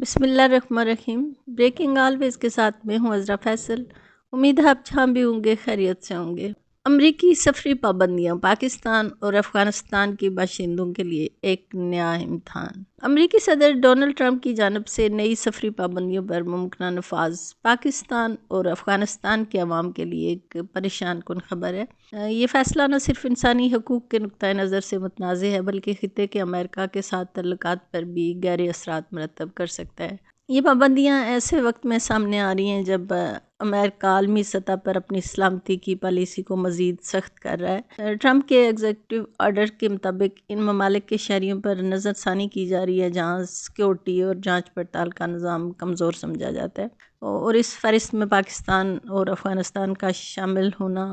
بسم اللہ الرحمن الرحیم۔ بریکنگ آلویز کے ساتھ میں ہوں عذرا فیصل۔ امید ہے آپ جہاں بھی ہوں گے خیریت سے ہوں گے۔ امریکی سفری پابندیاں پاکستان اور افغانستان کے باشندوں کے لیے ایک نیا امتحان۔ امریکی صدر ڈونلڈ ٹرمپ کی جانب سے نئی سفری پابندیوں پر ممکنہ نفاذ پاکستان اور افغانستان کے عوام کے لیے ایک پریشان کن خبر ہے۔ یہ فیصلہ نہ صرف انسانی حقوق کے نقطۂ نظر سے متنازع ہے بلکہ خطے کے امریکہ کے ساتھ تعلقات پر بھی گہرے اثرات مرتب کر سکتا ہے۔ یہ پابندیاں ایسے وقت میں سامنے آ رہی ہیں جب امریکہ عالمی سطح پر اپنی سلامتی کی پالیسی کو مزید سخت کر رہا ہے۔ ٹرمپ کے ایگزیکٹو آرڈر کے مطابق ان ممالک کے شہریوں پر نظر ثانی کی جا رہی ہے جہاں سیکیورٹی اور جانچ پڑتال کا نظام کمزور سمجھا جاتا ہے، اور اس فہرست میں پاکستان اور افغانستان کا شامل ہونا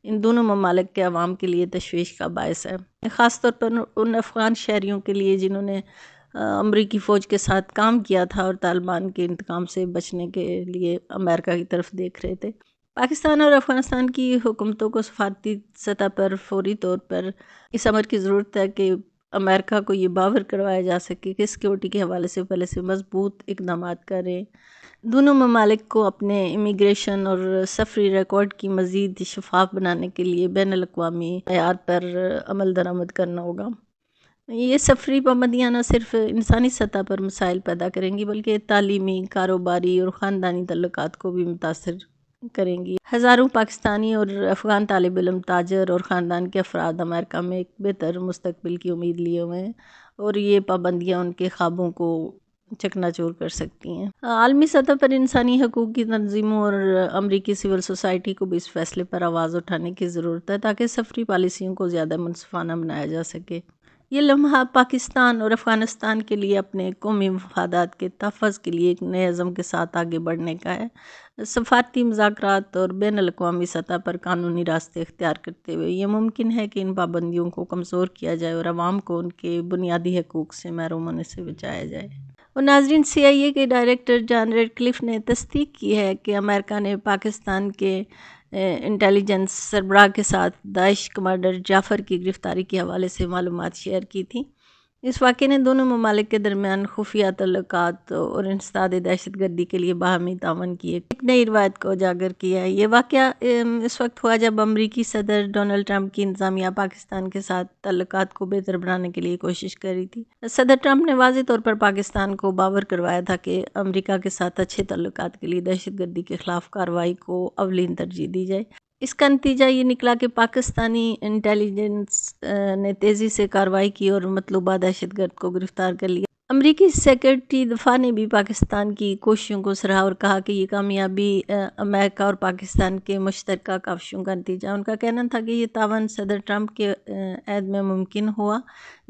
ان دونوں ممالک کے عوام کے لیے تشویش کا باعث ہے، خاص طور پر ان افغان شہریوں کے لیے جنہوں نے امریکی فوج کے ساتھ کام کیا تھا اور طالبان کے انتقام سے بچنے کے لیے امریکہ کی طرف دیکھ رہے تھے۔ پاکستان اور افغانستان کی حکومتوں کو سفارتی سطح پر فوری طور پر اس امر کی ضرورت ہے کہ امریکہ کو یہ باور کروایا جا سکے کہ سیکیورٹی کے حوالے سے پہلے سے مضبوط اقدامات کریں، دونوں ممالک کو اپنے امیگریشن اور سفری ریکارڈ کی مزید شفاف بنانے کے لیے بین الاقوامی معیار پر عمل درآمد کرنا ہوگا۔ یہ سفری پابندیاں نہ صرف انسانی سطح پر مسائل پیدا کریں گی بلکہ تعلیمی، کاروباری اور خاندانی تعلقات کو بھی متاثر کریں گی۔ ہزاروں پاکستانی اور افغان طالب علم، تاجر اور خاندان کے افراد امریکہ میں ایک بہتر مستقبل کی امید لیے ہوئے ہیں، اور یہ پابندیاں ان کے خوابوں کو چکنا چور کر سکتی ہیں۔ عالمی سطح پر انسانی حقوق کی تنظیموں اور امریکی سول سوسائٹی کو بھی اس فیصلے پر آواز اٹھانے کی ضرورت ہے تاکہ سفری پالیسیوں کو زیادہ منصفانہ بنایا جا سکے۔ یہ لمحہ پاکستان اور افغانستان کے لیے اپنے قومی مفادات کے تحفظ کے لیے ایک نئے عزم کے ساتھ آگے بڑھنے کا ہے۔ سفارتی مذاکرات اور بین الاقوامی سطح پر قانونی راستے اختیار کرتے ہوئے یہ ممکن ہے کہ ان پابندیوں کو کمزور کیا جائے اور عوام کو ان کے بنیادی حقوق سے محروم ہونے سے بچایا جائے۔ اور ناظرین، CIA کے ڈائریکٹر جان ریڈ کلف نے تصدیق کی ہے کہ امریکہ نے پاکستان کے انٹیلیجنس سربراہ کے ساتھ داعش کمانڈر جعفر کی گرفتاری کے حوالے سے معلومات شیئر کی تھی۔ اس واقعے نے دونوں ممالک کے درمیان خفیہ تعلقات اور انسداد دہشت گردی کے لیے باہمی تعاون کی ایک نئی روایت کو اجاگر کیا ہے۔ یہ واقعہ اس وقت ہوا جب امریکی صدر ڈونلڈ ٹرمپ کی انتظامیہ پاکستان کے ساتھ تعلقات کو بہتر بنانے کے لیے کوشش کر رہی تھی۔ صدر ٹرمپ نے واضح طور پر پاکستان کو باور کروایا تھا کہ امریکہ کے ساتھ اچھے تعلقات کے لیے دہشت گردی کے خلاف کارروائی کو اولین ترجیح دی جائے۔ اس کا نتیجہ یہ نکلا کہ پاکستانی انٹیلیجنس نے تیزی سے کارروائی کی اور مطلوبہ دہشت گرد کو گرفتار کر لیا۔ امریکی سیکرٹری دفاع نے بھی پاکستان کی کوششوں کو سراہا اور کہا کہ یہ کامیابی امریکہ اور پاکستان کے مشترکہ کاوشوں کا نتیجہ ہے۔ ان کا کہنا تھا کہ یہ تعاون صدر ٹرمپ کے عہد میں ممکن ہوا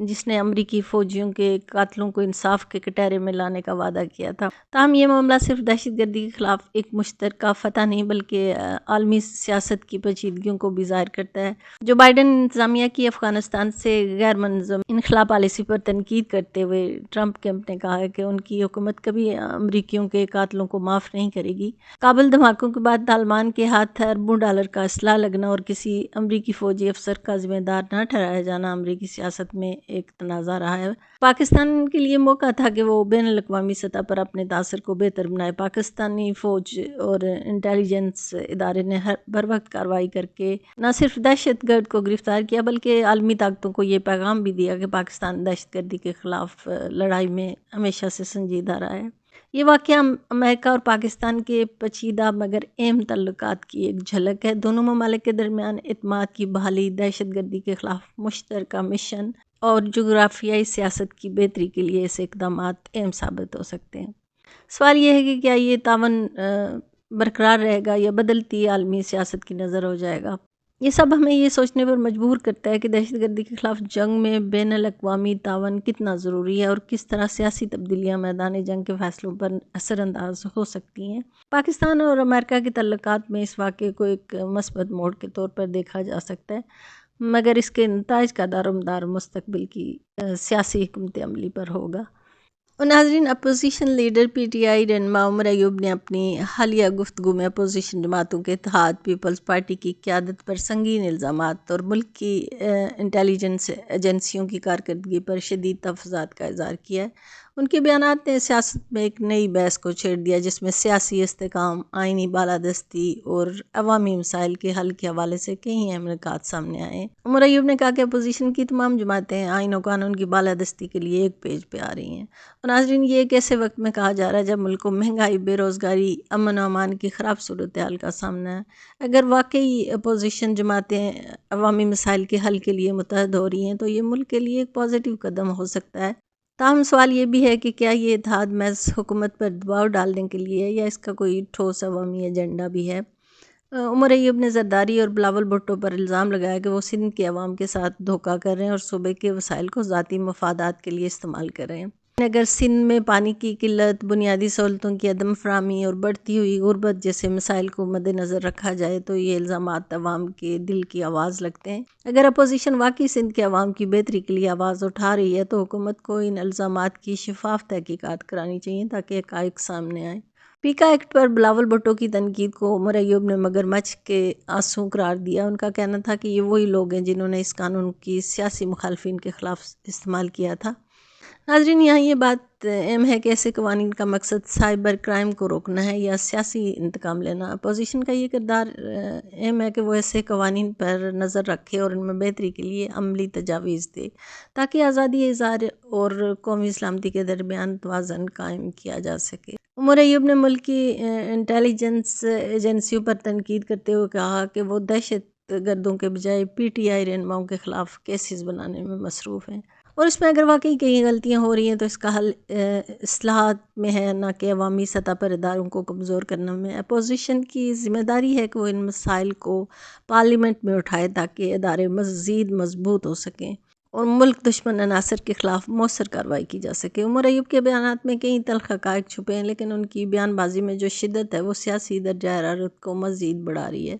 جس نے امریکی فوجیوں کے قاتلوں کو انصاف کے کٹہرے میں لانے کا وعدہ کیا تھا۔ تاہم یہ معاملہ صرف دہشت گردی کے خلاف ایک مشترکہ فتح نہیں بلکہ عالمی سیاست کی پیچیدگیوں کو بھی ظاہر کرتا ہے۔ جو بائیڈن انتظامیہ کی افغانستان سے غیر منظم انخلا پالیسی پر تنقید کرتے ہوئے ٹرمپ کیمپ نے کہا ہے کہ ان کی حکومت کبھی امریکیوں کے قاتلوں کو معاف نہیں کرے گی۔ کابل دھماکوں کے بعد طالبان کے ہاتھ اربوں ڈالر کا اسلحہ لگنا اور کسی امریکی فوجی افسر کا ذمہ دار نہ ٹھہرایا جانا امریکی سیاست میں ایک تنازع رہا ہے۔ پاکستان کے لیے موقع تھا کہ وہ بین الاقوامی سطح پر اپنے تاثر کو بہتر بنائے۔ پاکستانی فوج اور انٹیلیجنس ادارے نے بر وقت کارروائی کر کے نہ صرف دہشت گرد کو گرفتار کیا بلکہ عالمی طاقتوں کو یہ پیغام بھی دیا کہ پاکستان دہشت گردی کے خلاف لڑائی میں ہمیشہ سے سنجیدہ رہا ہے۔ یہ واقعہ امریکہ اور پاکستان کے پیچیدہ مگر اہم تعلقات کی ایک جھلک ہے۔ دونوں ممالک کے درمیان اعتماد کی بحالی، دہشت گردی کے خلاف مشترکہ مشن اور جغرافیائی سیاست کی بہتری کے لیے ایسے اقدامات اہم ثابت ہو سکتے ہیں۔ سوال یہ ہے کہ کیا یہ تعاون برقرار رہے گا یا بدلتی عالمی سیاست کی نظر ہو جائے گا؟ یہ سب ہمیں یہ سوچنے پر مجبور کرتا ہے کہ دہشت گردی کے خلاف جنگ میں بین الاقوامی تعاون کتنا ضروری ہے اور کس طرح سیاسی تبدیلیاں میدان جنگ کے فیصلوں پر اثر انداز ہو سکتی ہیں۔ پاکستان اور امریکہ کے تعلقات میں اس واقعے کو ایک مثبت موڑ کے طور پر دیکھا جا سکتا ہے، مگر اس کے نتائج کا دار و مدار مستقبل کی سیاسی حکمت عملی پر ہوگا۔ اور ناظرین، اپوزیشن لیڈر PTI رہنما عمر ایوب نے اپنی حالیہ گفتگو میں اپوزیشن جماعتوں کے اتحاد، پیپلز پارٹی کی قیادت پر سنگین الزامات اور ملک کی انٹیلیجنس ایجنسیوں کی کارکردگی پر شدید تحفظات کا اظہار کیا ہے۔ ان کے بیانات نے سیاست میں ایک نئی بحث کو چھیڑ دیا جس میں سیاسی استحکام، آئینی بالادستی اور عوامی مسائل کے حل کے حوالے سے کئی اہم نکات سامنے آئے۔ عمر ایوب نے کہا کہ اپوزیشن کی تمام جماعتیں آئین و قانون کی بالادستی کے لیے ایک پیج پہ آ رہی ہیں۔ اور ناظرین، یہ ایک ایسے وقت میں کہا جا رہا ہے جب ملک کو مہنگائی، بے روزگاری، امن و امان کی خراب صورتحال کا سامنا ہے۔ اگر واقعی اپوزیشن جماعتیں عوامی مسائل کے حل کے لیے متحد ہو رہی ہیں تو یہ ملک کے لیے ایک پازیٹیو قدم ہو سکتا ہے۔ تاہم سوال یہ بھی ہے کہ کیا یہ اتحاد محض حکومت پر دباؤ ڈالنے کے لیے ہے یا اس کا کوئی ٹھوس عوامی ایجنڈا بھی ہے؟ عمر ایوب نے زرداری اور بلاول بھٹو پر الزام لگایا کہ وہ سندھ کے عوام کے ساتھ دھوکہ کر رہے ہیں اور صوبے کے وسائل کو ذاتی مفادات کے لیے استعمال کر رہے ہیں۔ اگر سندھ میں پانی کی قلت، بنیادی سہولتوں کی عدم فراہمی اور بڑھتی ہوئی غربت جیسے مسائل کو مد نظر رکھا جائے تو یہ الزامات عوام کے دل کی آواز لگتے ہیں۔ اگر اپوزیشن واقعی سندھ کے عوام کی بہتری کے لیے آواز اٹھا رہی ہے تو حکومت کو ان الزامات کی شفاف تحقیقات کرانی چاہیے تاکہ حقائق سامنے آئیں۔ پیکا ایکٹ پر بلاول بھٹو کی تنقید کو عمر ایوب نے مگرمچھ کے آنسو قرار دیا۔ ان کا کہنا تھا کہ یہ وہی لوگ ہیں جنہوں نے اس قانون کی سیاسی مخالفین کے خلاف استعمال کیا تھا۔ ناظرین، یہاں یہ بات اہم ہے کہ ایسے قوانین کا مقصد سائبر کرائم کو روکنا ہے یا سیاسی انتقام لینا۔ اپوزیشن کا یہ کردار اہم ہے کہ وہ ایسے قوانین پر نظر رکھے اور ان میں بہتری کے لیے عملی تجاویز دے تاکہ آزادی اظہار اور قومی سلامتی کے درمیان توازن قائم کیا جا سکے۔ عمر ایوب نے ملک کی انٹیلیجنس ایجنسیوں پر تنقید کرتے ہوئے کہا کہ وہ دہشت گردوں کے بجائے پی ٹی آئی رہنماؤں کے خلاف کیسز بنانے میں مصروف ہیں، اور اس میں اگر واقعی کئی غلطیاں ہو رہی ہیں تو اس کا حل اصلاحات میں ہے، نہ کہ عوامی سطح پر اداروں کو کمزور کرنے میں۔ اپوزیشن کی ذمہ داری ہے کہ وہ ان مسائل کو پارلیمنٹ میں اٹھائے تاکہ ادارے مزید مضبوط ہو سکیں اور ملک دشمن عناصر کے خلاف مؤثر کارروائی کی جا سکے۔ عمر ایوب کے بیانات میں کئی تلخ حقائق چھپے ہیں، لیکن ان کی بیان بازی میں جو شدت ہے وہ سیاسی درجہ حرارت کو مزید بڑھا رہی ہے۔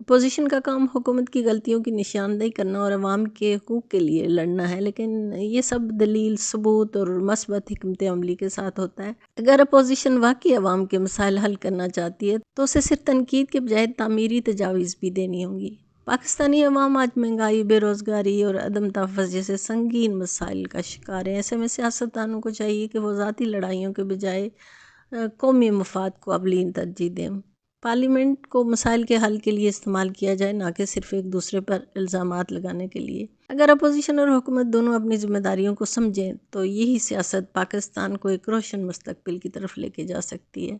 اپوزیشن کا کام حکومت کی غلطیوں کی نشاندہی کرنا اور عوام کے حقوق کے لیے لڑنا ہے، لیکن یہ سب دلیل، ثبوت اور مثبت حکمت عملی کے ساتھ ہوتا ہے۔ اگر اپوزیشن واقعی عوام کے مسائل حل کرنا چاہتی ہے تو اسے صرف تنقید کے بجائے تعمیری تجاویز بھی دینی ہوں گی۔ پاکستانی عوام آج مہنگائی، بے روزگاری اور عدم تحفظ جیسے سنگین مسائل کا شکار ہے۔ ایسے میں سیاستدانوں کو چاہیے کہ وہ ذاتی لڑائیوں کے بجائے قومی مفاد کو اولین ترجیح دیں۔ پارلیمنٹ کو مسائل کے حل کے لیے استعمال کیا جائے، نہ کہ صرف ایک دوسرے پر الزامات لگانے کے لیے۔ اگر اپوزیشن اور حکومت دونوں اپنی ذمہ داریوں کو سمجھیں تو یہی سیاست پاکستان کو ایک روشن مستقبل کی طرف لے کے جا سکتی ہے۔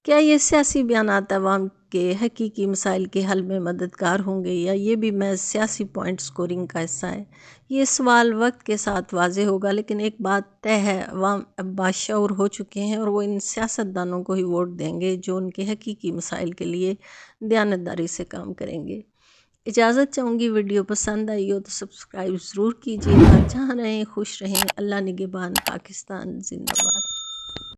کیا یہ سیاسی بیانات عوام کے حقیقی مسائل کے حل میں مددگار ہوں گے یا یہ بھی محض سیاسی پوائنٹ سکورنگ کا حصہ ہے؟ یہ سوال وقت کے ساتھ واضح ہوگا، لیکن ایک بات طے ہے، عوام اب باشعور ہو چکے ہیں اور وہ ان سیاستدانوں کو ہی ووٹ دیں گے جو ان کے حقیقی مسائل کے لیے دیانتداری سے کام کریں گے۔ اجازت چاہوں گی، ویڈیو پسند آئی ہو تو سبسکرائب ضرور کیجیے گا۔ جہاں رہیں خوش رہیں، اللہ نگہبان، پاکستان زندہ باد۔